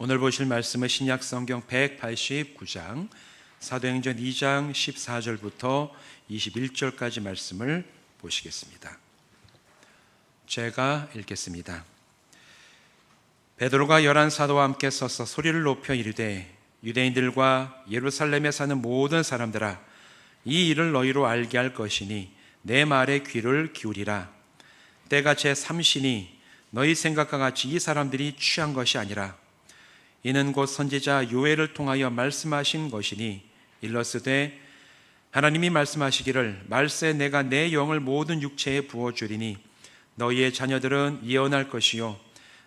오늘 보실 말씀은 신약성경 189장 사도행전 2장 14절부터 21절까지 말씀을 보시겠습니다. 제가 읽겠습니다. 베드로가 11사도와 함께 서서 소리를 높여 이르되 유대인들과 예루살렘에 사는 모든 사람들아, 이 일을 너희로 알게 할 것이니 내 말에 귀를 기울이라. 때가 제3시니 너희 생각과 같이 이 사람들이 취한 것이 아니라 이는 곧 선지자 요엘을 통하여 말씀하신 것이니 일러스되 하나님이 말씀하시기를 말세 내가 내 영을 모든 육체에 부어주리니 너희의 자녀들은 예언할 것이요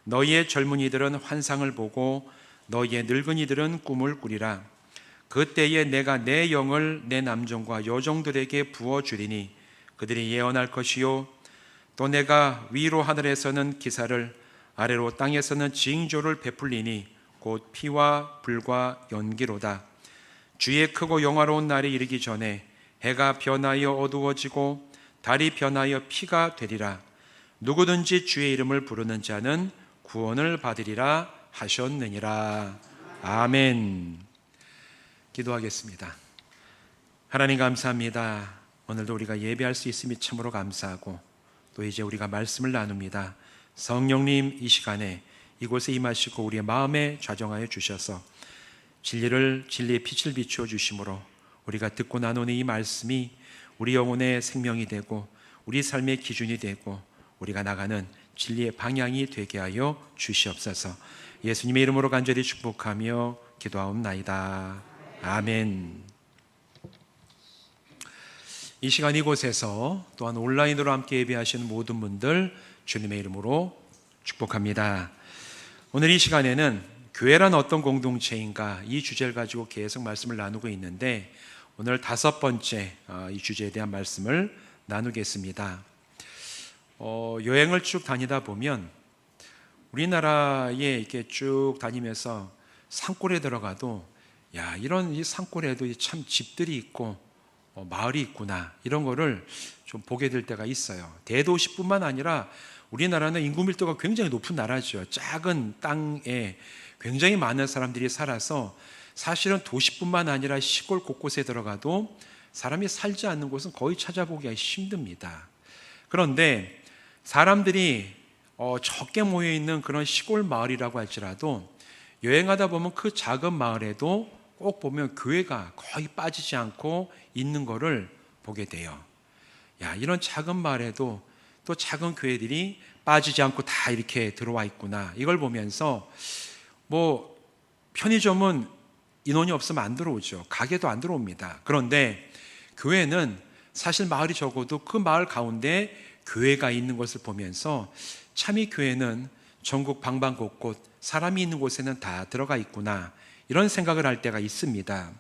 너희의 젊은이들은 환상을 보고 너희의 늙은이들은 꿈을 꾸리라. 그때에 내가 내 영을 내 남종과 여종들에게 부어주리니 그들이 예언할 것이요 또 내가 위로 하늘에서는 기사를 아래로 땅에서는 징조를 베풀리니 곧 피와 불과 연기로다. 주의 크고 영화로운 날이 이르기 전에 해가 변하여 어두워지고 달이 변하여 피가 되리라. 누구든지 주의 이름을 부르는 자는 구원을 받으리라 하셨느니라. 아멘. 기도하겠습니다. 하나님 감사합니다. 오늘도 우리가 예배할 수 있음이 참으로 감사하고 또 이제 우리가 말씀을 나눕니다. 성령님 이 시간에 이곳에 임하시고 우리의 마음에 좌정하여 주셔서 진리의 빛을 비추어 주심으로 우리가 듣고 나누는 이 말씀이 우리 영혼의 생명이 되고 우리 삶의 기준이 되고 우리가 나가는 진리의 방향이 되게 하여 주시옵소서. 예수님의 이름으로 간절히 축복하며 기도하옵나이다. 아멘. 이 시간 이곳에서 또한 온라인으로 함께 예배하시는 모든 분들 주님의 이름으로 축복합니다. 오늘 이 시간에는 교회란 어떤 공동체인가 이 주제를 가지고 계속 말씀을 나누고 있는데 오늘 5번째 이 주제에 대한 말씀을 나누겠습니다. 여행을 쭉 다니다 보면 우리나라에 이렇게 쭉 다니면서 산골에 들어가도 이런 이 산골에도 참 집들이 있고 마을이 있구나 이런 거를 좀 보게 될 때가 있어요. 대도시뿐만 아니라 우리나라는 인구 밀도가 굉장히 높은 나라죠. 작은 땅에 굉장히 많은 사람들이 살아서 사실은 도시뿐만 아니라 시골 곳곳에 들어가도 사람이 살지 않는 곳은 거의 찾아보기가 힘듭니다. 그런데 사람들이 적게 모여있는 그런 시골 마을이라고 할지라도 여행하다 보면 그 작은 마을에도 꼭 보면 교회가 거의 빠지지 않고 있는 거를 보게 돼요. 이런 작은 마을에도 또 작은 교회들이 빠지지 않고 다 이렇게 들어와 있구나. 이걸 보면서 편의점은 인원이 없으면 안 들어오죠. 가게도 안 들어옵니다. 그런데 교회는 사실 마을이 적어도 그 마을 가운데 교회가 있는 것을 보면서 참 이 교회는 전국 방방곳곳 사람이 있는 곳에는 다 들어가 있구나. 이런 생각을 할 때가 있습니다.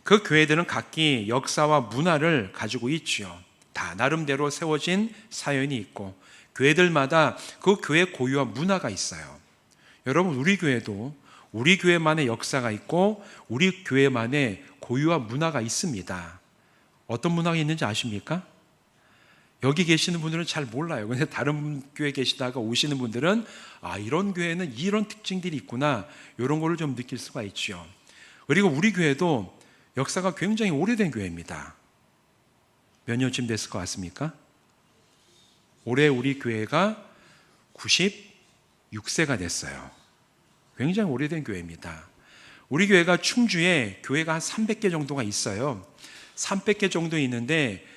그 교회들은 각기 역사와 문화를 가지고 있죠. 다 나름대로 세워진 사연이 있고 교회들마다 그 교회 고유와 문화가 있어요. 여러분 우리 교회도 우리 교회만의 역사가 있고 우리 교회만의 고유와 문화가 있습니다. 어떤 문화가 있는지 아십니까? 여기 계시는 분들은 잘 몰라요. 근데 다른 교회 계시다가 오시는 분들은 이런 교회는 이런 특징들이 있구나 이런 거를 좀 느낄 수가 있죠. 그리고 우리 교회도 역사가 굉장히 오래된 교회입니다. 몇 년쯤 됐을 것 같습니까? 올해 우리 교회가 96세가 됐어요. 굉장히 오래된 교회입니다. 우리 교회가 충주에 교회가 한 300개 정도가 있어요. 300개 정도 있는데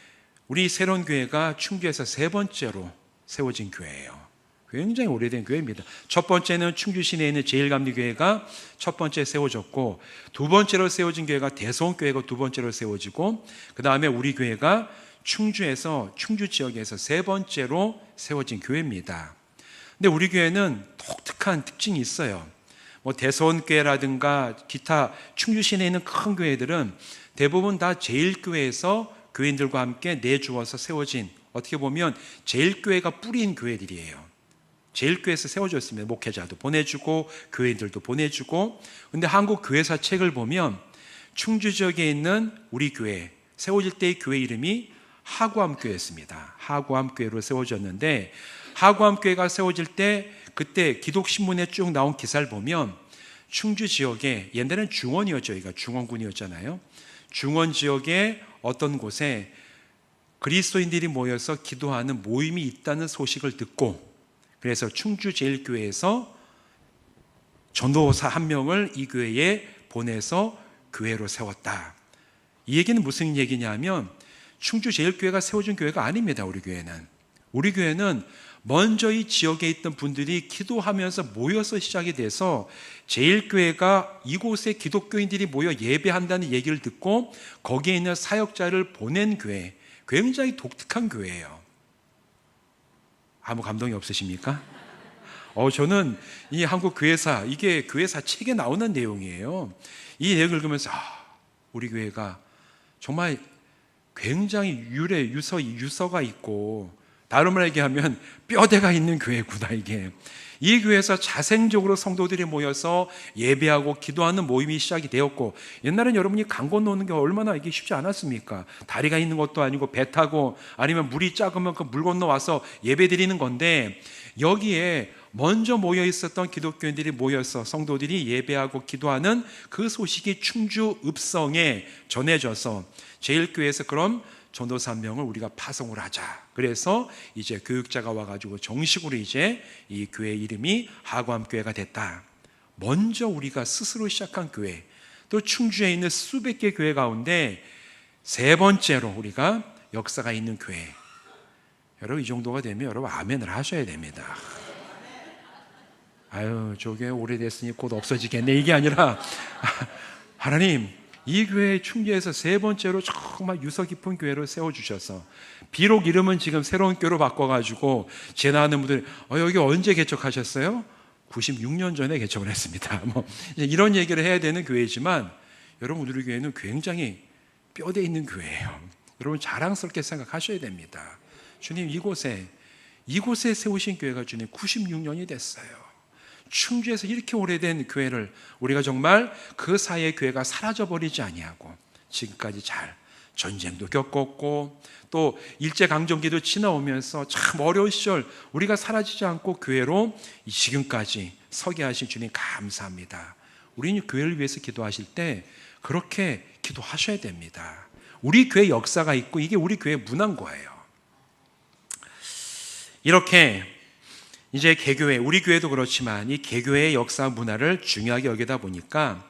우리 새로운 교회가 충주에서 3번째로 세워진 교회예요. 굉장히 오래된 교회입니다. 첫 번째는 충주 시내에 있는 제일감리교회가 첫 번째 세워졌고 두 번째로 세워진 교회가 대성교회가 두 번째로 세워지고 그 다음에 우리 교회가 충주 지역에서 3번째로 세워진 교회입니다. 근데 우리 교회는 독특한 특징이 있어요. 대성교회라든가 기타 충주 시내에 있는 큰 교회들은 대부분 다 제일교회에서 교인들과 함께 내주어서 세워진 어떻게 보면 제일교회가 뿌린 교회들이에요. 제일교회에서 세워졌습니다. 목회자도 보내주고 교회들도 보내주고. 근데 한국 교회사 책을 보면 충주 지역에 있는 우리 교회 세워질 때의 교회 이름이 하구암교회였습니다. 하구암교회로 세워졌는데 하구암교회가 세워질 때 그때 기독신문에 쭉 나온 기사를 보면 충주 지역에, 옛날에는 중원이었죠. 여기가 중원군이었잖아요. 중원 지역의 어떤 곳에 그리스도인들이 모여서 기도하는 모임이 있다는 소식을 듣고, 그래서 충주제일교회에서 전도사 한 명을 이 교회에 보내서 교회로 세웠다. 이 얘기는 무슨 얘기냐면 충주제일교회가 세워준 교회가 아닙니다. 우리 교회는 먼저 이 지역에 있던 분들이 기도하면서 모여서 시작이 돼서 제일교회가 이곳에 기독교인들이 모여 예배한다는 얘기를 듣고 거기에 있는 사역자를 보낸 교회, 굉장히 독특한 교회예요. 아무 감동이 없으십니까? 저는 이 한국 교회사, 이게 교회사 책에 나오는 내용이에요. 이 내용을 읽으면서 우리 교회가 정말 굉장히 유서가 있고, 다른 말로 얘기하면 뼈대가 있는 교회구나. 이게 이 교회에서 자생적으로 성도들이 모여서 예배하고 기도하는 모임이 시작이 되었고, 옛날엔 여러분이 강 건너는 게 얼마나 이게 쉽지 않았습니까? 다리가 있는 것도 아니고 배 타고, 아니면 물이 작으면 그 물 건너와서 예배 드리는 건데, 여기에 먼저 모여 있었던 기독교인들이 모여서 성도들이 예배하고 기도하는 그 소식이 충주 읍성에 전해져서 제일교회에서 그럼 전도사 한 명을 우리가 파송을 하자. 그래서 이제 교육자가 와가지고 정식으로 이제 이 교회 이름이 하구암교회가 됐다. 먼저 우리가 스스로 시작한 교회, 또 충주에 있는 수백 개 교회 가운데 세 번째로 우리가 역사가 있는 교회. 여러분, 이 정도가 되면 여러분 아멘을 하셔야 됩니다. 아유, 저 교회 오래됐으니 곧 없어지겠네, 이게 아니라 하나님, 이 교회 충주에서 세 번째로 정말 유서 깊은 교회를 세워주셔서, 비록 이름은 지금 새로운 교회로 바꿔가지고 지나가는 분들이 여기 언제 개척하셨어요? 96년 전에 개척을 했습니다. 이런 얘기를 해야 되는 교회지만, 여러분, 우리 교회는 굉장히 뼈대 있는 교회예요. 여러분, 자랑스럽게 생각하셔야 됩니다. 주님, 이곳에 세우신 교회가 주님 96년이 됐어요. 충주에서 이렇게 오래된 교회를 우리가 정말 그 사이의 교회가 사라져버리지 아니하고 지금까지 잘 전쟁도 겪었고 또 일제강점기도 지나오면서 참 어려운 시절 우리가 사라지지 않고 교회로 지금까지 서게 하신 주님 감사합니다. 우리는 교회를 위해서 기도하실 때 그렇게 기도하셔야 됩니다. 우리 교회 역사가 있고 이게 우리 교회 문화인 거예요. 이렇게 이제 개교회, 우리 교회도 그렇지만 이 개교회의 역사 문화를 중요하게 여기다 보니까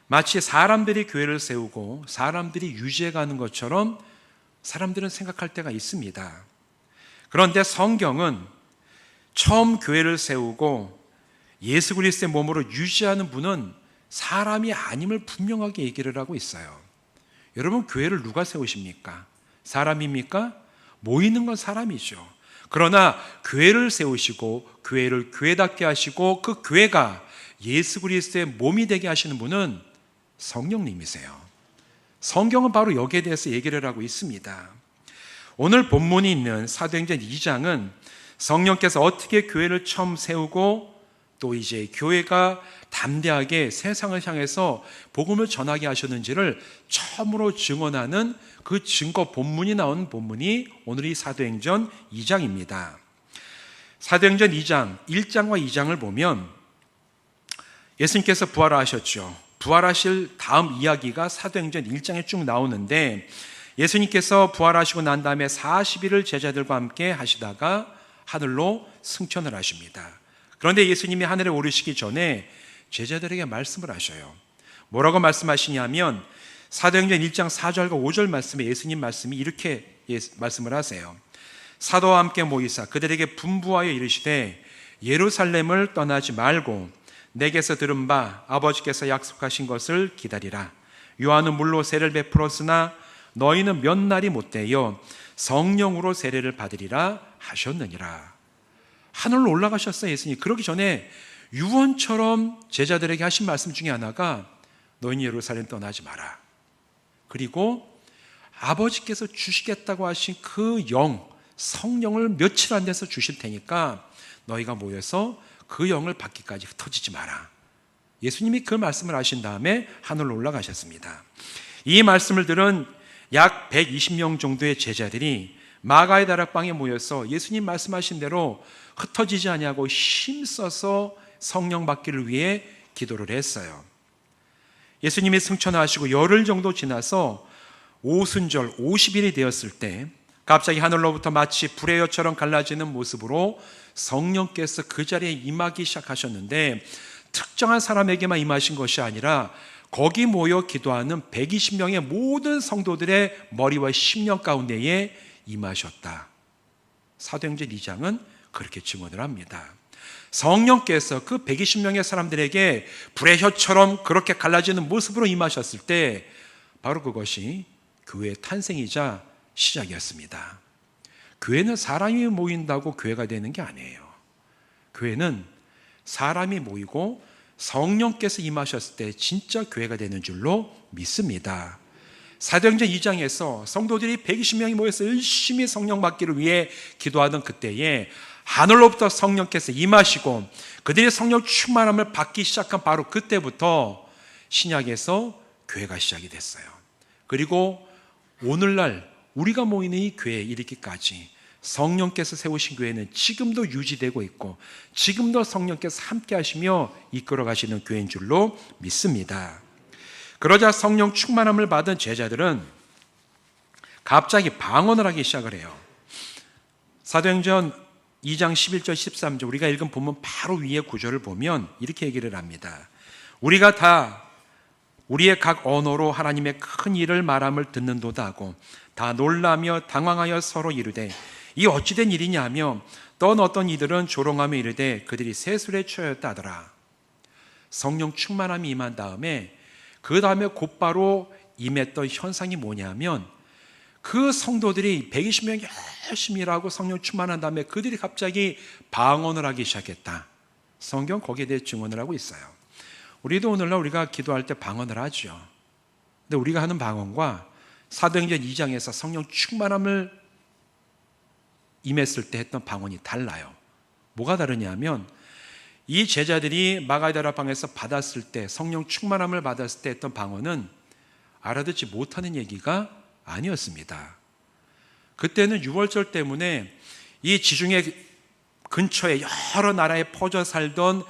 마치 사람들이 교회를 세우고 사람들이 유지해가는 것처럼 사람들은 생각할 때가 있습니다. 그런데 성경은 처음 교회를 세우고 예수 그리스도의 몸으로 유지하는 분은 사람이 아님을 분명하게 얘기를 하고 있어요. 여러분, 교회를 누가 세우십니까? 사람입니까? 모이는 건 사람이죠. 그러나 교회를 세우시고 교회를 교회답게 하시고 그 교회가 예수 그리스도의 몸이 되게 하시는 분은 성령님이세요. 성경은 바로 여기에 대해서 얘기를 하고 있습니다. 오늘 본문이 있는 사도행전 2장은 성령께서 어떻게 교회를 처음 세우고 또 이제 교회가 담대하게 세상을 향해서 복음을 전하게 하셨는지를 처음으로 증언하는 그 증거 본문이 나온 본문이 오늘 이 사도행전 2장입니다. 사도행전 2장, 1장과 2장을 보면 예수님께서 부활하셨죠. 부활하실 다음 이야기가 사도행전 1장에 쭉 나오는데 예수님께서 부활하시고 난 다음에 40일을 제자들과 함께 하시다가 하늘로 승천을 하십니다. 그런데 예수님이 하늘에 오르시기 전에 제자들에게 말씀을 하셔요. 뭐라고 말씀하시냐면 사도행전 1장 4절과 5절 말씀에 예수님 말씀이 이렇게 말씀을 하세요. 사도와 함께 모이사 그들에게 분부하여 이르시되 예루살렘을 떠나지 말고 내게서 들은 바 아버지께서 약속하신 것을 기다리라. 요한은 물로 세례를 베풀었으나 너희는 몇 날이 못되어 성령으로 세례를 받으리라 하셨느니라. 하늘로 올라가셨어요, 예수님. 그러기 전에 유언처럼 제자들에게 하신 말씀 중에 하나가 너희는 예루살렘 떠나지 마라. 그리고 아버지께서 주시겠다고 하신 그 영, 성령을 며칠 안 돼서 주실 테니까 너희가 모여서 그 영을 받기까지 흩어지지 마라. 예수님이 그 말씀을 하신 다음에 하늘로 올라가셨습니다. 이 말씀을 들은 약 120명 정도의 제자들이 마가의 다락방에 모여서 예수님 말씀하신 대로 흩어지지 아니하고 힘써서 성령 받기를 위해 기도를 했어요. 예수님이 승천하시고 열흘 정도 지나서 오순절 50일이 되었을 때 갑자기 하늘로부터 마치 불의 여처럼 갈라지는 모습으로 성령께서 그 자리에 임하기 시작하셨는데, 특정한 사람에게만 임하신 것이 아니라 거기 모여 기도하는 120명의 모든 성도들의 머리와 심령 가운데에 임하셨다. 사도행전 2장은 그렇게 증언을 합니다. 성령께서 그 120명의 사람들에게 불의 혀처럼 그렇게 갈라지는 모습으로 임하셨을 때 바로 그것이 교회의 탄생이자 시작이었습니다. 교회는 사람이 모인다고 교회가 되는 게 아니에요. 교회는 사람이 모이고 성령께서 임하셨을 때 진짜 교회가 되는 줄로 믿습니다. 사도행전 2장에서 성도들이 120명이 모여서 열심히 성령 받기를 위해 기도하던 그때에 하늘로부터 성령께서 임하시고 그들이 성령 충만함을 받기 시작한 바로 그때부터 신약에서 교회가 시작이 됐어요. 그리고 오늘날 우리가 모이는 이 교회에 이르기까지 성령께서 세우신 교회는 지금도 유지되고 있고 지금도 성령께서 함께 하시며 이끌어 가시는 교회인 줄로 믿습니다. 그러자 성령 충만함을 받은 제자들은 갑자기 방언을 하기 시작을 해요. 사도행전 2장 11절 13절 우리가 읽은 본문 바로 위에 구절을 보면 이렇게 얘기를 합니다. 우리가 다 우리의 각 언어로 하나님의 큰 일을 말함을 듣는도다 하고 다 놀라며 당황하여 서로 이르되 이 어찌된 일이냐 하며 또 어떤 이들은 조롱하며 이르되 그들이 세술에 취하였다 하더라. 성령 충만함이 임한 다음에 그 다음에 곧바로 임했던 현상이 뭐냐면 그 성도들이 120명이 열심히 일하고 성령 충만한 다음에 그들이 갑자기 방언을 하기 시작했다. 성경 거기에 대해 증언을 하고 있어요. 우리도 오늘날 우리가 기도할 때 방언을 하죠. 근데 우리가 하는 방언과 사도행전 2장에서 성령 충만함을 임했을 때 했던 방언이 달라요. 뭐가 다르냐면 이 제자들이 마가다라 방에서 받았을 때 성령 충만함을 받았을 때 했던 방언은 알아듣지 못하는 얘기가 아니었습니다. 그때는 유월절 때문에 이 지중해 근처에 여러 나라에 퍼져 살던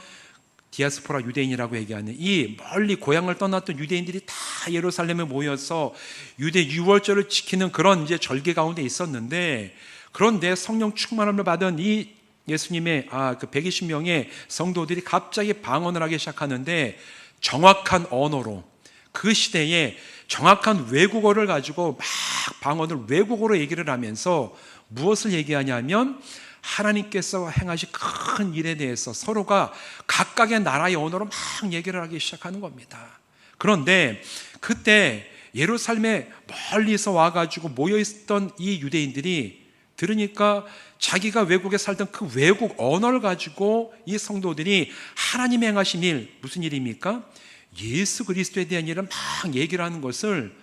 디아스포라 유대인이라고 얘기하는 이 멀리 고향을 떠났던 유대인들이 다 예루살렘에 모여서 유대 유월절을 지키는 그런 이제 절기 가운데 있었는데, 그런데 성령 충만함을 받은 이 예수님의 그 120명의 성도들이 갑자기 방언을 하기 시작하는데 정확한 언어로 그 시대에 정확한 외국어를 가지고 막 방언을 외국어로 얘기를 하면서 무엇을 얘기하냐면 하나님께서 행하신 큰 일에 대해서 서로가 각각의 나라의 언어로 막 얘기를 하기 시작하는 겁니다. 그런데 그때 예루살렘에 멀리서 와가지고 모여있던 이 유대인들이 들으니까 자기가 외국에 살던 그 외국 언어를 가지고 이 성도들이 하나님이 행하신 일, 무슨 일입니까? 예수 그리스도에 대한 일을 막 얘기를 하는 것을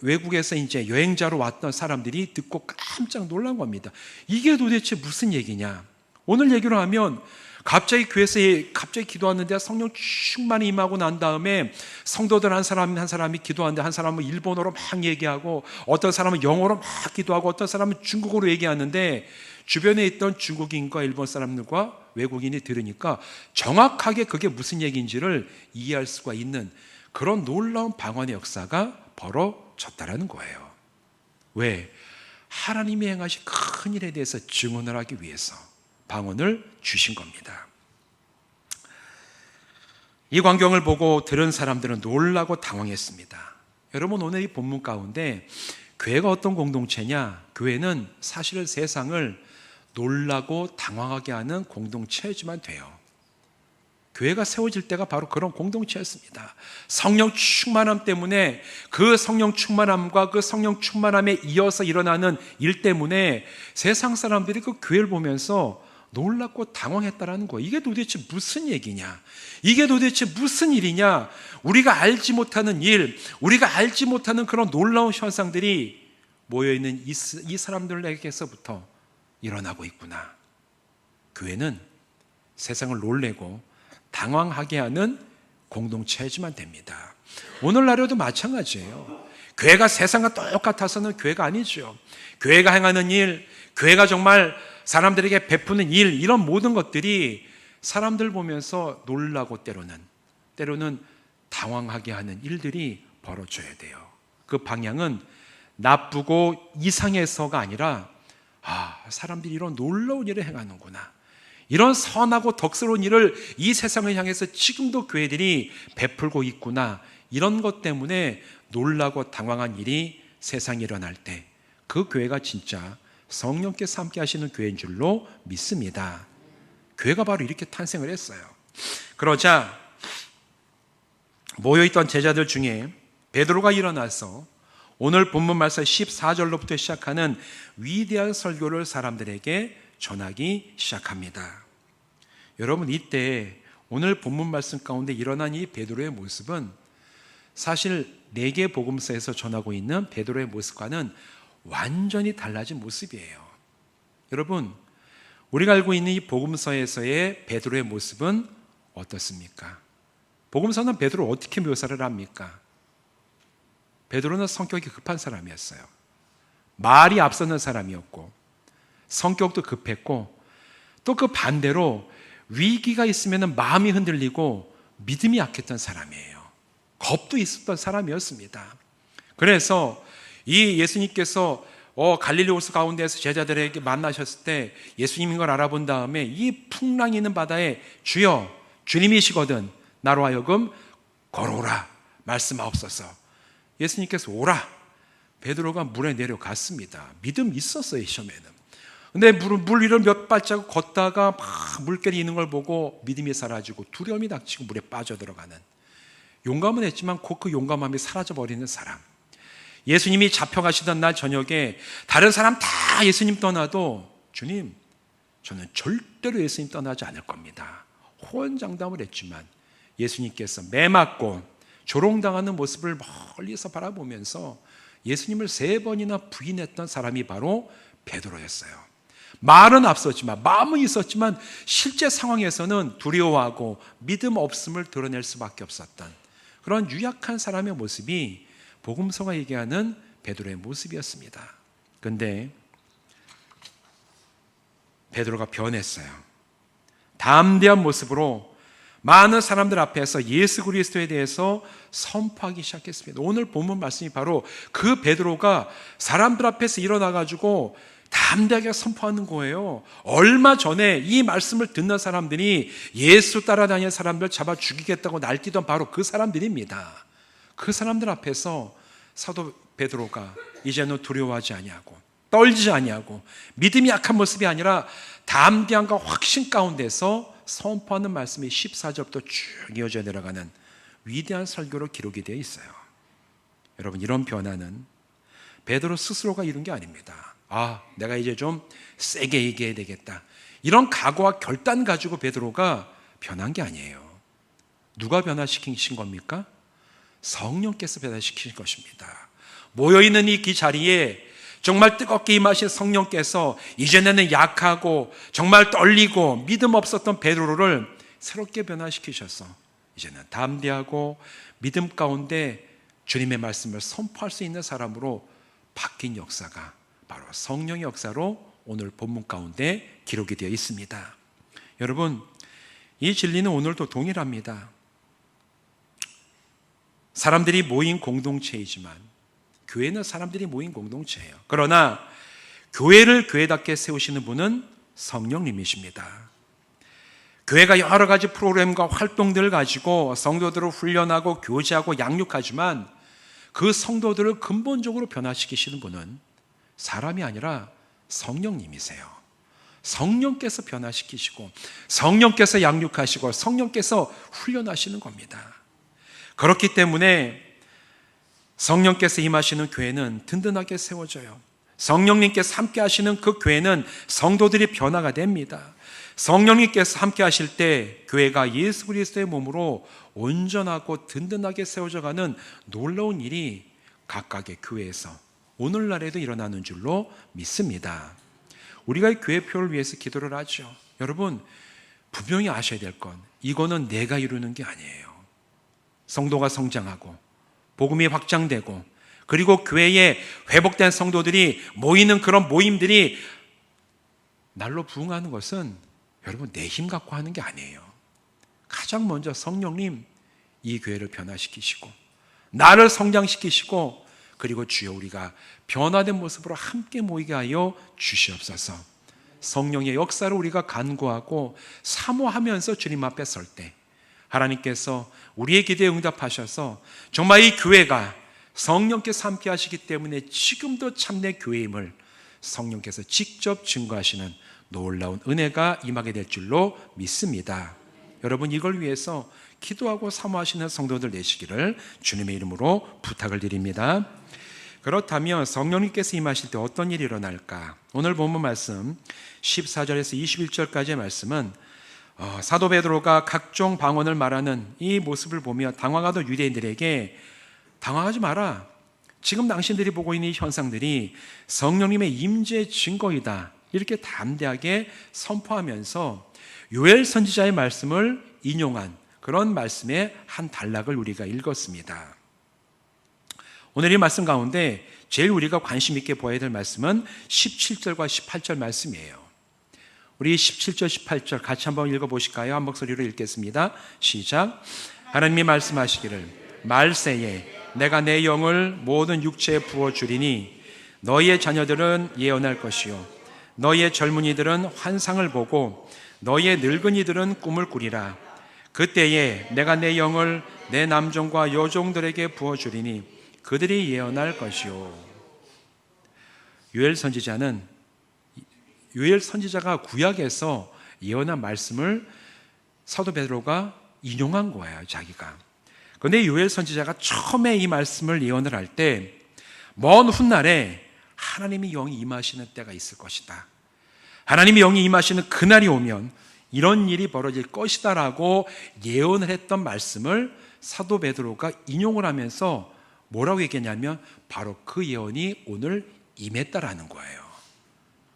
외국에서 이제 여행자로 왔던 사람들이 듣고 깜짝 놀란 겁니다. 이게 도대체 무슨 얘기냐? 오늘 얘기로 하면 갑자기 교회에서 갑자기 기도하는데 성령 충만히 임하고 난 다음에 성도들 한 사람이 기도하는데 한 사람은 일본어로 막 얘기하고 어떤 사람은 영어로 막 기도하고 어떤 사람은 중국어로 얘기하는데 주변에 있던 중국인과 일본 사람들과 외국인이 들으니까 정확하게 그게 무슨 얘기인지를 이해할 수가 있는 그런 놀라운 방언의 역사가 벌어졌다라는 거예요. 왜? 하나님이 행하신 큰 일에 대해서 증언을 하기 위해서 방언을 주신 겁니다. 이 광경을 보고 들은 사람들은 놀라고 당황했습니다. 여러분, 오늘 이 본문 가운데 교회가 어떤 공동체냐? 교회는 사실은 세상을 놀라고 당황하게 하는 공동체이지만 돼요. 교회가 세워질 때가 바로 그런 공동체였습니다. 성령 충만함 때문에 그 성령 충만함과 그 성령 충만함에 이어서 일어나는 일 때문에 세상 사람들이 그 교회를 보면서 놀랍고 당황했다라는 거예요. 이게 도대체 무슨 얘기냐? 이게 도대체 무슨 일이냐? 우리가 알지 못하는 일, 우리가 알지 못하는 그런 놀라운 현상들이 모여있는 이 사람들에게서부터 일어나고 있구나. 교회는 세상을 놀래고 당황하게 하는 공동체이지만 됩니다. 오늘날에도 마찬가지예요. 교회가 세상과 똑같아서는 교회가 아니죠. 교회가 행하는 일, 교회가 정말 사람들에게 베푸는 일, 이런 모든 것들이 사람들 보면서 놀라고 때로는 때로는 당황하게 하는 일들이 벌어져야 돼요. 그 방향은 나쁘고 이상해서가 아니라 사람들이 이런 놀라운 일을 행하는구나, 이런 선하고 덕스러운 일을 이 세상을 향해서 지금도 교회들이 베풀고 있구나, 이런 것 때문에 놀라고 당황한 일이 세상에 일어날 때 그 교회가 진짜 성령께서 함께 하시는 교회인 줄로 믿습니다. 교회가 바로 이렇게 탄생을 했어요. 그러자 모여있던 제자들 중에 베드로가 일어나서 오늘 본문 말씀 14절로부터 시작하는 위대한 설교를 사람들에게 전하기 시작합니다. 여러분, 이때 오늘 본문 말씀 가운데 일어난 이 베드로의 모습은 사실 4개 복음서에서 전하고 있는 베드로의 모습과는 완전히 달라진 모습이에요. 여러분, 우리가 알고 있는 이 복음서에서의 베드로의 모습은 어떻습니까? 복음서는 베드로를 어떻게 묘사를 합니까? 베드로는 성격이 급한 사람이었어요. 말이 앞서는 사람이었고, 성격도 급했고, 또 그 반대로 위기가 있으면 마음이 흔들리고 믿음이 약했던 사람이에요. 겁도 있었던 사람이었습니다. 그래서 이 예수님께서 갈릴리 호수 가운데에서 제자들에게 만나셨을 때 예수님인 걸 알아본 다음에 이 풍랑이 있는 바다에 주여, 주님이시거든 나로 하여금 걸어오라 말씀하옵소서. 예수님께서 오라. 베드로가 물에 내려갔습니다. 믿음 있었어요, 시험에는. 근데 물 위를 몇 발자국 걷다가 막 물결이 있는 걸 보고 믿음이 사라지고 두려움이 닥치고 물에 빠져들어가는, 용감은 했지만 곧 그 용감함이 사라져버리는 사람. 예수님이 잡혀가시던 날 저녁에 다른 사람 다 예수님 떠나도 주님, 저는 절대로 예수님 떠나지 않을 겁니다. 호언장담을 했지만 예수님께서 매맞고 조롱당하는 모습을 멀리서 바라보면서 예수님을 3번이나 부인했던 사람이 바로 베드로였어요. 말은 앞섰지만, 마음은 있었지만 실제 상황에서는 두려워하고 믿음 없음을 드러낼 수밖에 없었던 그런 유약한 사람의 모습이 복음서가 얘기하는 베드로의 모습이었습니다. 그런데 베드로가 변했어요. 담대한 모습으로 많은 사람들 앞에서 예수 그리스도에 대해서 선포하기 시작했습니다. 오늘 본문 말씀이 바로 그 베드로가 사람들 앞에서 일어나가지고 담대하게 선포하는 거예요. 얼마 전에 이 말씀을 듣는 사람들이 예수 따라다니는 사람들 잡아 죽이겠다고 날뛰던 바로 그 사람들입니다. 그 사람들 앞에서 사도 베드로가 이제는 두려워하지 아니하고 떨지 아니하고 믿음이 약한 모습이 아니라 담대함과 확신 가운데서 선포하는 말씀이 14절부터 쭉 이어져 내려가는 위대한 설교로 기록이 되어 있어요. 여러분, 이런 변화는 베드로 스스로가 이룬 게 아닙니다. 내가 이제 좀 세게 얘기해야 되겠다, 이런 각오와 결단 가지고 베드로가 변한 게 아니에요. 누가 변화시키신 겁니까? 성령께서 변화시키신 것입니다. 모여있는 이 자리에 정말 뜨겁게 임하신 성령께서 이전에는 약하고 정말 떨리고 믿음 없었던 베드로를 새롭게 변화시키셔서 이제는 담대하고 믿음 가운데 주님의 말씀을 선포할 수 있는 사람으로 바뀐 역사가 바로 성령의 역사로 오늘 본문 가운데 기록이 되어 있습니다. 여러분, 이 진리는 오늘도 동일합니다. 사람들이 모인 공동체이지만 교회는 사람들이 모인 공동체예요. 그러나 교회를 교회답게 세우시는 분은 성령님이십니다. 교회가 여러 가지 프로그램과 활동들을 가지고 성도들을 훈련하고 교제하고 양육하지만 그 성도들을 근본적으로 변화시키시는 분은 사람이 아니라 성령님이세요. 성령께서 변화시키시고 성령께서 양육하시고 성령께서 훈련하시는 겁니다. 그렇기 때문에 성령께서 임하시는 교회는 든든하게 세워져요. 성령님께서 함께 하시는 그 교회는 성도들이 변화가 됩니다. 성령님께서 함께 하실 때 교회가 예수 그리스도의 몸으로 온전하고 든든하게 세워져가는 놀라운 일이 각각의 교회에서 오늘날에도 일어나는 줄로 믿습니다. 우리가 이 교회표를 위해서 기도를 하죠. 여러분, 분명히 아셔야 될 건 이거는 내가 이루는 게 아니에요. 성도가 성장하고 복음이 확장되고 그리고 교회에 회복된 성도들이 모이는 그런 모임들이 날로 부흥하는 것은 여러분 내 힘 갖고 하는 게 아니에요. 가장 먼저 성령님 이 교회를 변화시키시고 나를 성장시키시고 그리고 주여 우리가 변화된 모습으로 함께 모이게 하여 주시옵소서. 성령의 역사를 우리가 간구하고 사모하면서 주님 앞에 설 때 하나님께서 우리의 기도에 응답하셔서 정말 이 교회가 성령께서 함께 하시기 때문에 지금도 참내 교회임을 성령께서 직접 증거하시는 놀라운 은혜가 임하게 될 줄로 믿습니다. 여러분, 이걸 위해서 기도하고 사모하시는 성도들 되시기를 주님의 이름으로 부탁을 드립니다. 그렇다면 성령님께서 임하실 때 어떤 일이 일어날까? 오늘 본문 말씀 14절에서 21절까지의 말씀은 사도 베드로가 각종 방언을 말하는 이 모습을 보며 당황하던 유대인들에게 당황하지 마라. 지금 당신들이 보고 있는 이 현상들이 성령님의 임재의 증거이다. 이렇게 담대하게 선포하면서 요엘 선지자의 말씀을 인용한 그런 말씀의 한 단락을 우리가 읽었습니다. 오늘 이 말씀 가운데 제일 우리가 관심 있게 보아야 될 말씀은 17절과 18절 말씀이에요. 우리 17절, 18절 같이 한번 읽어보실까요? 한 목소리로 읽겠습니다. 시작. 하나님이 말씀하시기를 말세에 내가 내 영을 모든 육체에 부어주리니 너희의 자녀들은 예언할 것이요 너희의 젊은이들은 환상을 보고 너희의 늙은이들은 꿈을 꾸리라. 그때에 내가 내 영을 내 남종과 여종들에게 부어주리니 그들이 예언할 것이요. 요엘 선지자가 구약에서 예언한 말씀을 사도 베드로가 인용한 거예요, 자기가. 그런데 요엘 선지자가 처음에 이 말씀을 예언을 할 때 먼 훗날에 하나님의 영이 임하시는 때가 있을 것이다. 하나님의 영이 임하시는 그날이 오면 이런 일이 벌어질 것이다 라고 예언을 했던 말씀을 사도 베드로가 인용을 하면서 뭐라고 얘기했냐면 바로 그 예언이 오늘 임했다라는 거예요.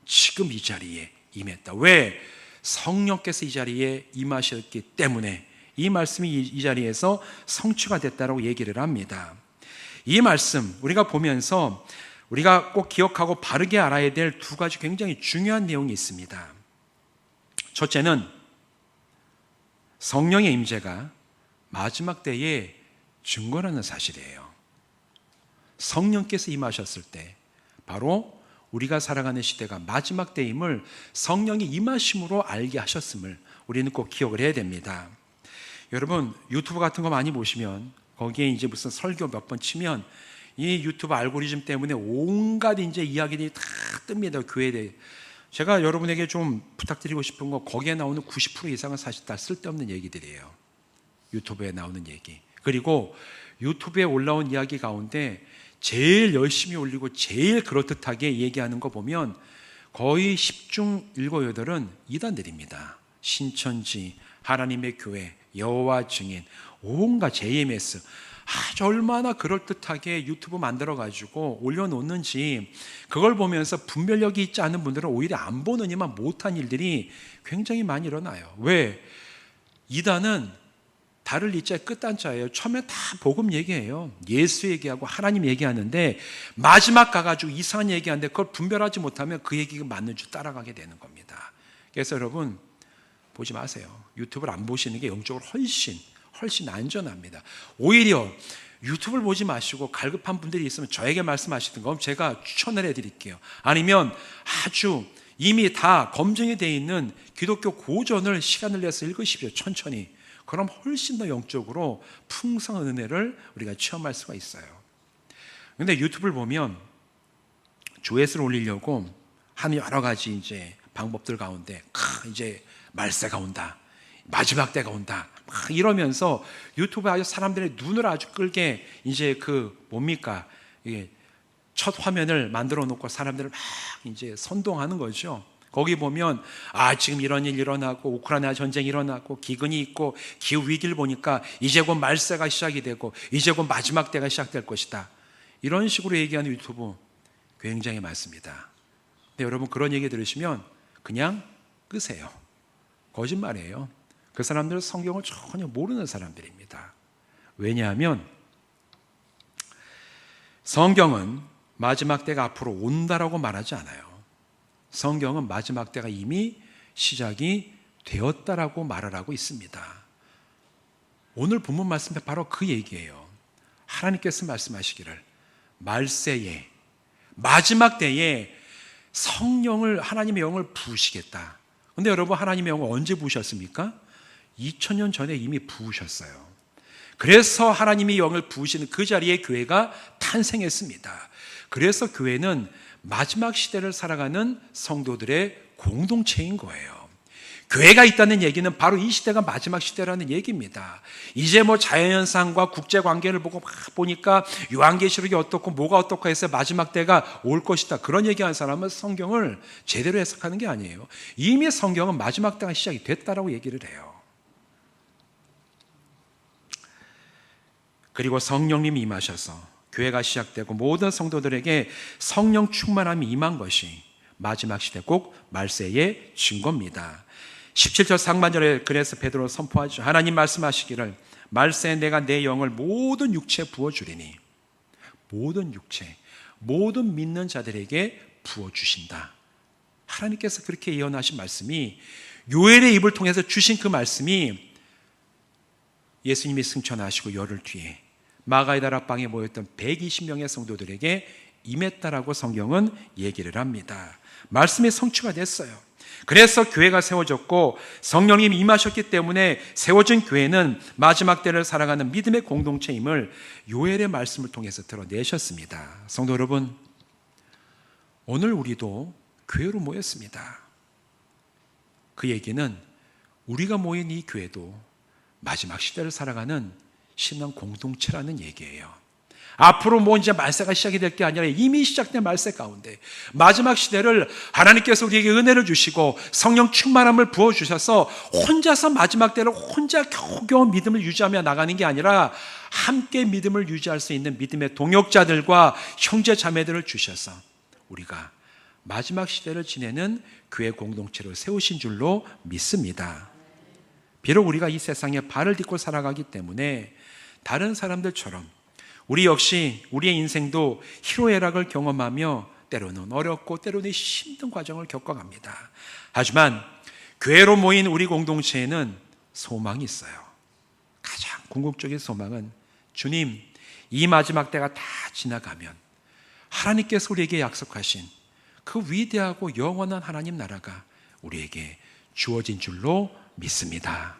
지금 이 자리에 임했다. 왜? 성령께서 이 자리에 임하셨기 때문에 이 말씀이 이 자리에서 성취가 됐다라고 얘기를 합니다. 이 말씀 우리가 보면서 우리가 꼭 기억하고 바르게 알아야 될 두 가지 굉장히 중요한 내용이 있습니다. 첫째는 성령의 임재가 마지막 때에 증거라는 사실이에요. 성령께서 임하셨을 때 바로 우리가 살아가는 시대가 마지막 때임을 성령이 임하심으로 알게 하셨음을 우리는 꼭 기억을 해야 됩니다. 여러분, 유튜브 같은 거 많이 보시면 거기에 이제 무슨 설교 몇 번 치면 이 유튜브 알고리즘 때문에 온갖 이제 이야기들이 다 뜹니다. 교회에 대해. 제가 여러분에게 좀 부탁드리고 싶은 거, 거기에 나오는 90% 이상은 사실 다 쓸데없는 얘기들이에요. 유튜브에 나오는 얘기. 그리고 유튜브에 올라온 이야기 가운데 제일 열심히 올리고 제일 그럴듯하게 얘기하는 거 보면 거의 10중 7, 8은 이단들입니다. 신천지, 하나님의 교회, 여호와 증인, 온갖 JMS, 아주 얼마나 그럴듯하게 유튜브 만들어가지고 올려놓는지 그걸 보면서 분별력이 있지 않은 분들은 오히려 안 보느니만 못한 일들이 굉장히 많이 일어나요. 왜? 이단은 달을 이자의 끝단자예요. 처음에 다 복음 얘기해요. 예수 얘기하고 하나님 얘기하는데 마지막 가가지고 이상한 얘기하는데 그걸 분별하지 못하면 그 얘기가 맞는 줄 따라가게 되는 겁니다. 그래서 여러분 보지 마세요. 유튜브를 안 보시는 게 영적으로 훨씬 안전합니다. 오히려 유튜브를 보지 마시고 갈급한 분들이 있으면 저에게 말씀하시든 그럼 제가 추천을 해드릴게요. 아니면 아주 이미 다 검증이 되어 있는 기독교 고전을 시간을 내서 읽으십시오. 천천히. 그럼 훨씬 더 영적으로 풍성한 은혜를 우리가 체험할 수가 있어요. 그런데 유튜브를 보면 조회수를 올리려고 하는 여러 가지 이제 방법들 가운데 이제 말세가 온다, 마지막 때가 온다, 막 이러면서 유튜브에 아주 사람들의 눈을 아주 끌게 이제 이게 첫 화면을 만들어 놓고 사람들을 막 이제 선동하는 거죠. 거기 보면 지금 이런 일 일어나고 우크라이나 전쟁이 일어나고 기근이 있고 기후 위기를 보니까 이제 곧 말세가 시작이 되고 이제 곧 마지막 때가 시작될 것이다. 이런 식으로 얘기하는 유튜브 굉장히 많습니다. 근데 여러분 그런 얘기 들으시면 그냥 끄세요. 거짓말이에요. 그 사람들은 성경을 전혀 모르는 사람들입니다. 왜냐하면 성경은 마지막 때가 앞으로 온다라고 말하지 않아요. 성경은 마지막 때가 이미 시작이 되었다라고 말을 하고 있습니다. 오늘 본문 말씀에 바로 그 얘기예요. 하나님께서 말씀하시기를 말세에, 마지막 때에 성령을, 하나님의 영을 부으시겠다. 근데 여러분, 하나님의 영을 언제 부으셨습니까? 2000년 전에 이미 부으셨어요. 그래서 하나님이 영을 부으시는 그 자리에 교회가 탄생했습니다. 그래서 교회는 마지막 시대를 살아가는 성도들의 공동체인 거예요. 교회가 있다는 얘기는 바로 이 시대가 마지막 시대라는 얘기입니다. 이제 뭐 자연현상과 국제관계를 보고 막 보니까 요한계시록이 어떻고 뭐가 어떻고 해서 마지막 때가 올 것이다, 그런 얘기하는 사람은 성경을 제대로 해석하는 게 아니에요. 이미 성경은 마지막 때가 시작이 됐다라고 얘기를 해요. 그리고 성령님이 임하셔서 교회가 시작되고 모든 성도들에게 성령 충만함이 임한 것이 마지막 시대 꼭 말세의 증거입니다. 17절 상반절에 그래서 베드로 선포하죠. 하나님 말씀하시기를 말세에 내가 내 영을 모든 육체에 부어주리니, 모든 육체, 모든 믿는 자들에게 부어주신다. 하나님께서 그렇게 예언하신 말씀이, 요엘의 입을 통해서 주신 그 말씀이 예수님이 승천하시고 열흘 뒤에 마가의 다락방에 모였던 120명의 성도들에게 임했다라고 성경은 얘기를 합니다. 말씀이 성취가 됐어요. 그래서 교회가 세워졌고 성령님이 임하셨기 때문에 세워진 교회는 마지막 때를 살아가는 믿음의 공동체임을 요엘의 말씀을 통해서 드러내셨습니다. 성도 여러분, 오늘 우리도 교회로 모였습니다. 그 얘기는 우리가 모인 이 교회도 마지막 시대를 살아가는 신앙 공동체라는 얘기예요. 앞으로 뭐 이제 말세가 시작이 될 게 아니라 이미 시작된 말세 가운데 마지막 시대를 하나님께서 우리에게 은혜를 주시고 성령 충만함을 부어주셔서 혼자서 마지막 때를 혼자 겨우겨우 믿음을 유지하며 나가는 게 아니라 함께 믿음을 유지할 수 있는 믿음의 동역자들과 형제 자매들을 주셔서 우리가 마지막 시대를 지내는 교회 공동체로 세우신 줄로 믿습니다. 비록 우리가 이 세상에 발을 딛고 살아가기 때문에 다른 사람들처럼 우리 역시 우리의 인생도 희로애락을 경험하며 때로는 어렵고 때로는 힘든 과정을 겪어갑니다. 하지만 교회로 모인 우리 공동체에는 소망이 있어요. 가장 궁극적인 소망은 주님, 이 마지막 때가 다 지나가면 하나님께서 우리에게 약속하신 그 위대하고 영원한 하나님 나라가 우리에게 주어진 줄로 믿습니다.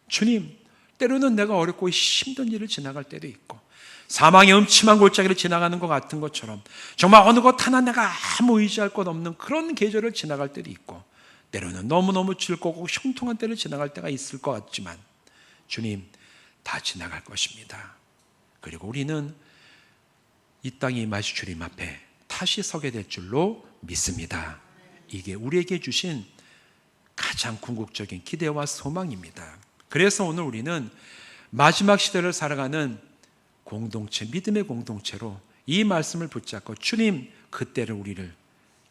주님, 때로는 내가 어렵고 힘든 일을 지나갈 때도 있고 사망의 음침한 골짜기를 지나가는 것 같은 것처럼 정말 어느 것 하나 내가 아무 의지할 것 없는 그런 계절을 지나갈 때도 있고 때로는 너무너무 즐겁고 형통한 때를 지나갈 때가 있을 것 같지만 주님, 다 지나갈 것입니다. 그리고 우리는 이 땅에 임하실 주님 앞에 다시 서게 될 줄로 믿습니다. 이게 우리에게 주신 가장 궁극적인 기대와 소망입니다. 그래서 오늘 우리는 마지막 시대를 살아가는 공동체, 믿음의 공동체로 이 말씀을 붙잡고 주님, 그때를 우리를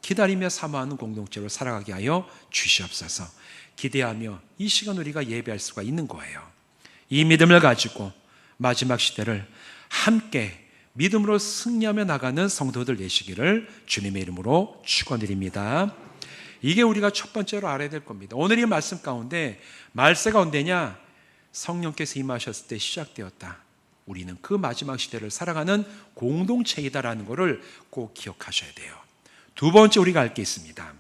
기다리며 사모하는 공동체로 살아가게 하여 주시옵소서. 기대하며 이 시간 우리가 예배할 수가 있는 거예요. 이 믿음을 가지고 마지막 시대를 함께 믿음으로 승리하며 나가는 성도들 되시기를 주님의 이름으로 축원드립니다. 이게 우리가 첫 번째로 알아야 될 겁니다. 오늘 이 말씀 가운데 말세가 언제냐? 성령께서 임하셨을 때 시작되었다. 우리는 그 마지막 시대를 살아가는 공동체이다라는 것을 꼭 기억하셔야 돼요. 두 번째 우리가 알 게 있습니다.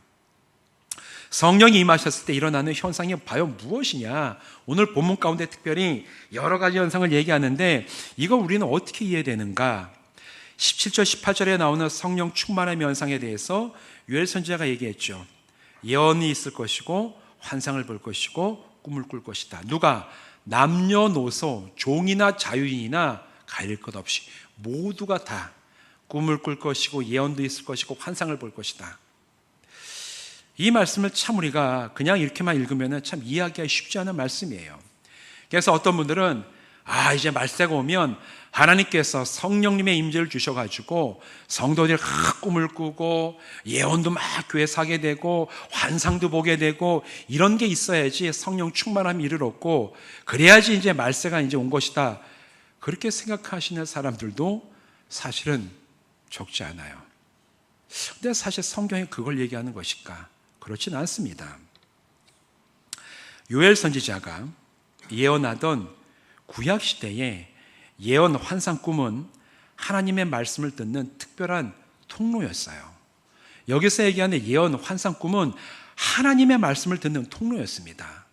성령이 임하셨을 때 일어나는 현상이 과연 무엇이냐? 오늘 본문 가운데 특별히 여러 가지 현상을 얘기하는데 이거 우리는 어떻게 이해되는가? 17절 18절에 나오는 성령 충만함의 현상에 대해서 요엘 선지자가 얘기했죠. 예언이 있을 것이고 환상을 볼 것이고 꿈을 꿀 것이다. 누가? 남녀노소, 종이나 자유인이나 가릴 것 없이 모두가 다 꿈을 꿀 것이고 예언도 있을 것이고 환상을 볼 것이다. 이 말씀을 참 우리가 그냥 이렇게만 읽으면 참 이해하기가 쉽지 않은 말씀이에요. 그래서 어떤 분들은 이제 말세가 오면 하나님께서 성령님의 임재를 주셔가지고 성도들이 꿈을 꾸고 예언도 막 교회 사게 되고 환상도 보게 되고 이런 게 있어야지 성령 충만함이 이르렀고 그래야지 이제 말세가 이제 온 것이다. 그렇게 생각하시는 사람들도 사실은 적지 않아요. 근데 사실 성경이 그걸 얘기하는 것일까? 그렇진 않습니다. 요엘 선지자가 예언하던 구약 시대에 예언, 환상, 꿈은 하나님의 말씀을 듣는 특별한 통로였어요. 여기서 얘기하는 예언, 환상, 꿈은 하나님의 말씀을 듣는 통로였습니다.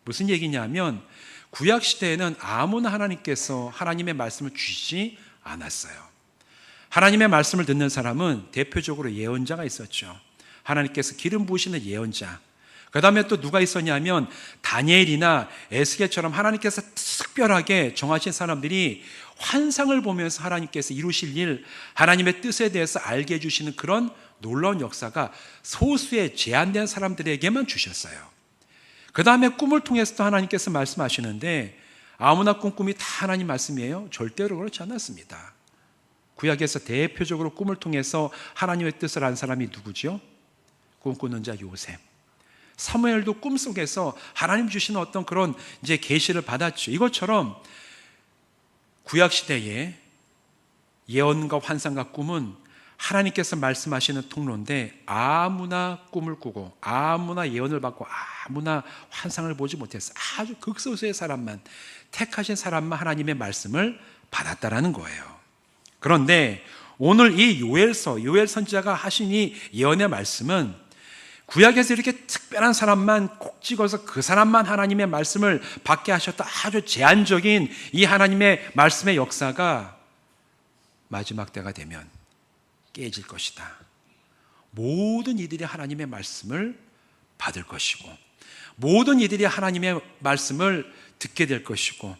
무슨 얘기냐면 구약 시대에는 아무나 하나님께서 하나님의 말씀을 주시지 않았어요. 하나님의 말씀을 듣는 사람은 대표적으로 예언자가 있었죠. 하나님께서 기름 부으시는 예언자. 그 다음에 또 누가 있었냐면 다니엘이나 에스겔처럼 하나님께서 특별하게 정하신 사람들이 환상을 보면서 하나님께서 이루실 일, 하나님의 뜻에 대해서 알게 해주시는 그런 놀라운 역사가 소수의 제한된 사람들에게만 주셨어요. 그 다음에 꿈을 통해서도 하나님께서 말씀하시는데 아무나 꿈이 다 하나님 말씀이에요? 절대로 그렇지 않았습니다. 구약에서 대표적으로 꿈을 통해서 하나님의 뜻을 안 사람이 누구죠? 꿈꾸는 자 요셉. 사무엘도 꿈속에서 하나님 주시는 어떤 그런 이제 계시를 받았죠. 이것처럼 구약 시대에 예언과 환상과 꿈은 하나님께서 말씀하시는 통로인데 아무나 꿈을 꾸고 아무나 예언을 받고 아무나 환상을 보지 못해서 아주 극소수의 사람만, 택하신 사람만 하나님의 말씀을 받았다라는 거예요. 그런데 오늘 이 요엘 선지자가 하신 이 예언의 말씀은 구약에서 이렇게 특별한 사람만 콕 찍어서 그 사람만 하나님의 말씀을 받게 하셨다, 아주 제한적인 이 하나님의 말씀의 역사가 마지막 때가 되면 깨질 것이다. 모든 이들이 하나님의 말씀을 받을 것이고 모든 이들이 하나님의 말씀을 듣게 될 것이고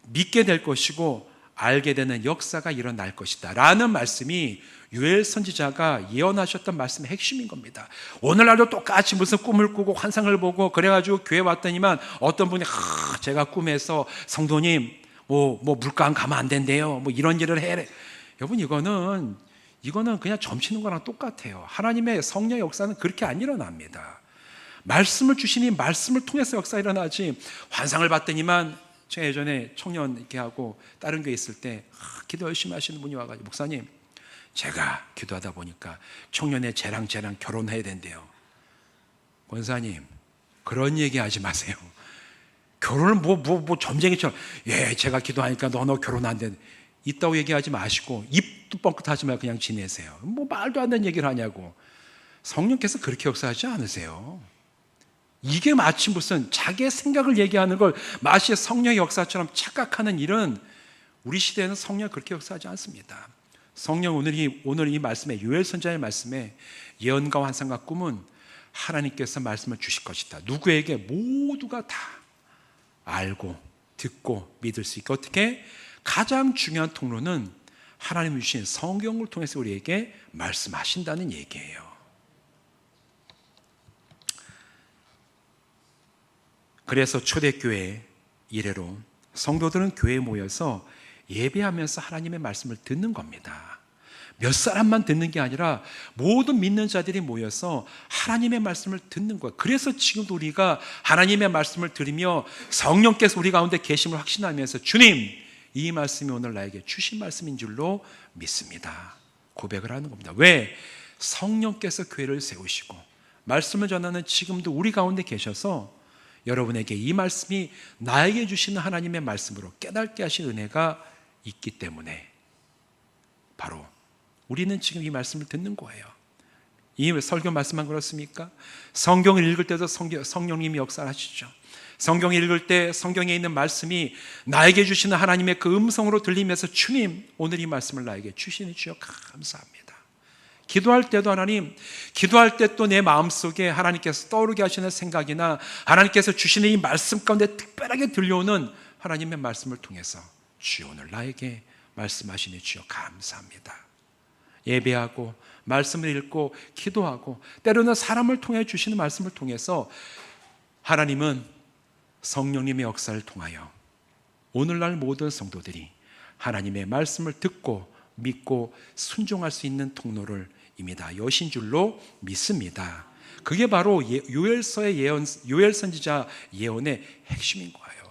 믿게 될 것이고 알게 되는 역사가 일어날 것이다 라는 말씀이 요엘 선지자가 예언하셨던 말씀의 핵심인 겁니다. 오늘날도 똑같이 무슨 꿈을 꾸고 환상을 보고 그래가지고 교회 왔더니만 어떤 분이 제가 꿈에서 성도님 뭐 물감 가면 안 된대요, 뭐 이런 일을 해. 여러분 이거는 그냥 점치는 거랑 똑같아요. 하나님의 성령의 역사는 그렇게 안 일어납니다. 말씀을 주시니 말씀을 통해서 역사 일어나지, 환상을 봤더니만. 제가 예전에 청년 이렇게 하고 다른 교회 있을 때 기도 열심히 하시는 분이 와가지고 목사님, 제가 기도하다 보니까 청년의 쟤랑 결혼해야 된대요. 권사님, 그런 얘기 하지 마세요. 결혼을 점쟁이처럼 제가 기도하니까 너 결혼 안 돼. 있다고 얘기하지 마시고 입도 뻥끗하지 말고 그냥 지내세요. 말도 안 되는 얘기를 하냐고. 성령께서 그렇게 역사하지 않으세요. 이게 마치 무슨 자기의 생각을 얘기하는 걸 마치 성령의 역사처럼 착각하는 일은 우리 시대에는 성령이 그렇게 역사하지 않습니다. 성령 오늘 이 말씀에, 요엘 선지자의 말씀에 예언과 환상과 꿈은 하나님께서 말씀을 주실 것이다. 누구에게? 모두가 다 알고 듣고 믿을 수 있게. 어떻게? 가장 중요한 통로는 하나님이 주신 성경을 통해서 우리에게 말씀하신다는 얘기예요. 그래서 초대교회 이래로 성도들은 교회에 모여서 예배하면서 하나님의 말씀을 듣는 겁니다. 몇 사람만 듣는 게 아니라 모든 믿는 자들이 모여서 하나님의 말씀을 듣는 거예요. 그래서 지금도 우리가 하나님의 말씀을 들으며 성령께서 우리 가운데 계심을 확신하면서 주님, 이 말씀이 오늘 나에게 주신 말씀인 줄로 믿습니다, 고백을 하는 겁니다. 왜? 성령께서 교회를 세우시고 말씀을 전하는 지금도 우리 가운데 계셔서 여러분에게 이 말씀이 나에게 주시는 하나님의 말씀으로 깨닫게 하신 은혜가 있기 때문에 바로 우리는 지금 이 말씀을 듣는 거예요. 이 설교 말씀만 그렇습니까? 성경을 읽을 때도 성령님이 역사를 하시죠. 성경을 읽을 때 성경에 있는 말씀이 나에게 주시는 하나님의 그 음성으로 들리면서 주님, 오늘 이 말씀을 나에게 주시니 주여 감사합니다. 기도할 때도 하나님, 기도할 때 또 내 마음속에 하나님께서 떠오르게 하시는 생각이나 하나님께서 주시는 이 말씀 가운데 특별하게 들려오는 하나님의 말씀을 통해서 주여 오늘 나에게 말씀하시니 주여 감사합니다. 예배하고 말씀을 읽고 기도하고 때로는 사람을 통해 주시는 말씀을 통해서 하나님은 성령님의 역사를 통하여 오늘날 모든 성도들이 하나님의 말씀을 듣고 믿고 순종할 수 있는 통로를 이미 다 여신 줄로 믿습니다. 그게 바로 요엘서의 예언, 요엘 선지자 예언의 핵심인 거예요.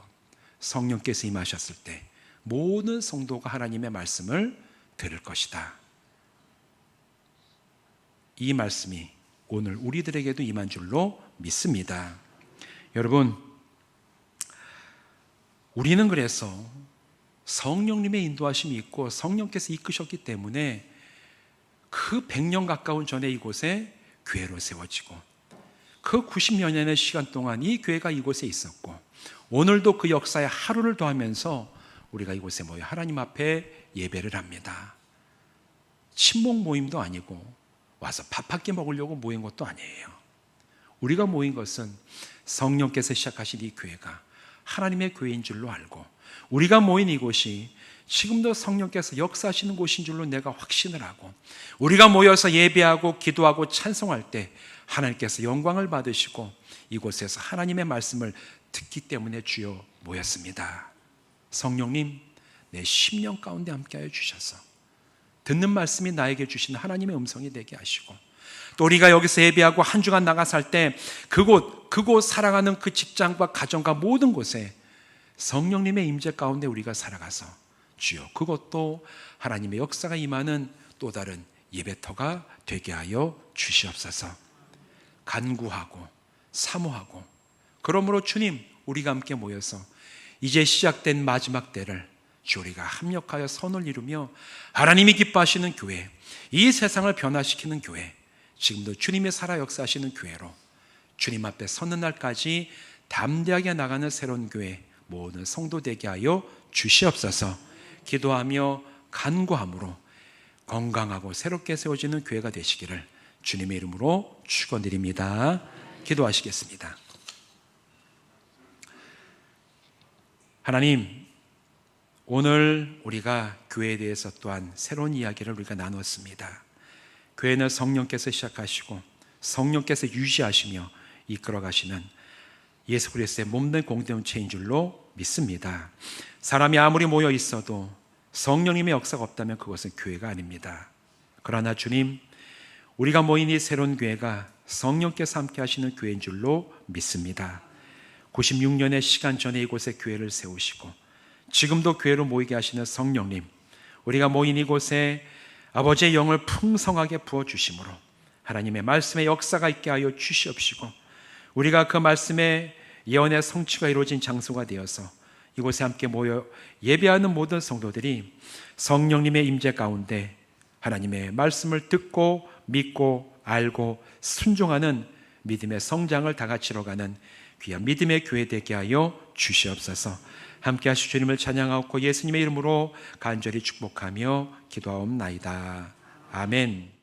성령께서 임하셨을 때 모든 성도가 하나님의 말씀을 들을 것이다. 이 말씀이 오늘 우리들에게도 임한 줄로 믿습니다. 여러분, 우리는 그래서 성령님의 인도하심이 있고 성령께서 이끄셨기 때문에 그 100년 가까운 전에 이곳에 교회로 세워지고 그 90여 년의 시간 동안 이 교회가 이곳에 있었고 오늘도 그 역사에 하루를 더하면서 우리가 이곳에 모여 하나님 앞에 예배를 합니다. 친목 모임도 아니고 와서 밥 한 끼 먹으려고 모인 것도 아니에요. 우리가 모인 것은 성령께서 시작하신 이 교회가 하나님의 교회인 줄로 알고 우리가 모인 이곳이 지금도 성령께서 역사하시는 곳인 줄로 내가 확신을 하고 우리가 모여서 예배하고 기도하고 찬송할 때 하나님께서 영광을 받으시고 이곳에서 하나님의 말씀을 듣기 때문에 주여 모였습니다. 성령님, 내 심령 가운데 함께하여 주셔서 듣는 말씀이 나에게 주신 하나님의 음성이 되게 하시고 또 우리가 여기서 예배하고 한 주간 나가 살 때 그곳 살아가는 그 직장과 가정과 모든 곳에 성령님의 임재 가운데 우리가 살아가서 주여 그것도 하나님의 역사가 임하는 또 다른 예배터가 되게 하여 주시옵소서. 간구하고 사모하고 그러므로 주님, 우리가 함께 모여서 이제 시작된 마지막 때를 주 우리가 합력하여 선을 이루며 하나님이 기뻐하시는 교회, 이 세상을 변화시키는 교회, 지금도 주님의 살아 역사하시는 교회로 주님 앞에 서는 날까지 담대하게 나가는 새로운 교회 모든 성도 되게 하여 주시옵소서. 기도하며 간구함으로 건강하고 새롭게 세워지는 교회가 되시기를 주님의 이름으로 축원드립니다. 기도하시겠습니다. 하나님, 오늘 우리가 교회에 대해서 또한 새로운 이야기를 우리가 나누었습니다. 교회는 성령께서 시작하시고 성령께서 유지하시며 이끌어가시는 예수 그리스도의 몸된 공동체인 줄로 믿습니다. 사람이 아무리 모여 있어도 성령님의 역사가 없다면 그것은 교회가 아닙니다. 그러나 주님, 우리가 모인 이 새로운 교회가 성령께서 함께 하시는 교회인 줄로 믿습니다. 96년의 시간 전에 이곳에 교회를 세우시고 지금도 교회로 모이게 하시는 성령님, 우리가 모인 이곳에 아버지의 영을 풍성하게 부어주심으로 하나님의 말씀의 역사가 있게 하여 주시옵시고 우리가 그 말씀의 예언의 성취가 이루어진 장소가 되어서 이곳에 함께 모여 예배하는 모든 성도들이 성령님의 임재 가운데 하나님의 말씀을 듣고 믿고 알고 순종하는 믿음의 성장을 다 같이 이뤄가는 귀한 믿음의 교회 되게 하여 주시옵소서. 함께 하실 주님을 찬양하고 예수님의 이름으로 간절히 축복하며 기도하옵나이다. 아멘.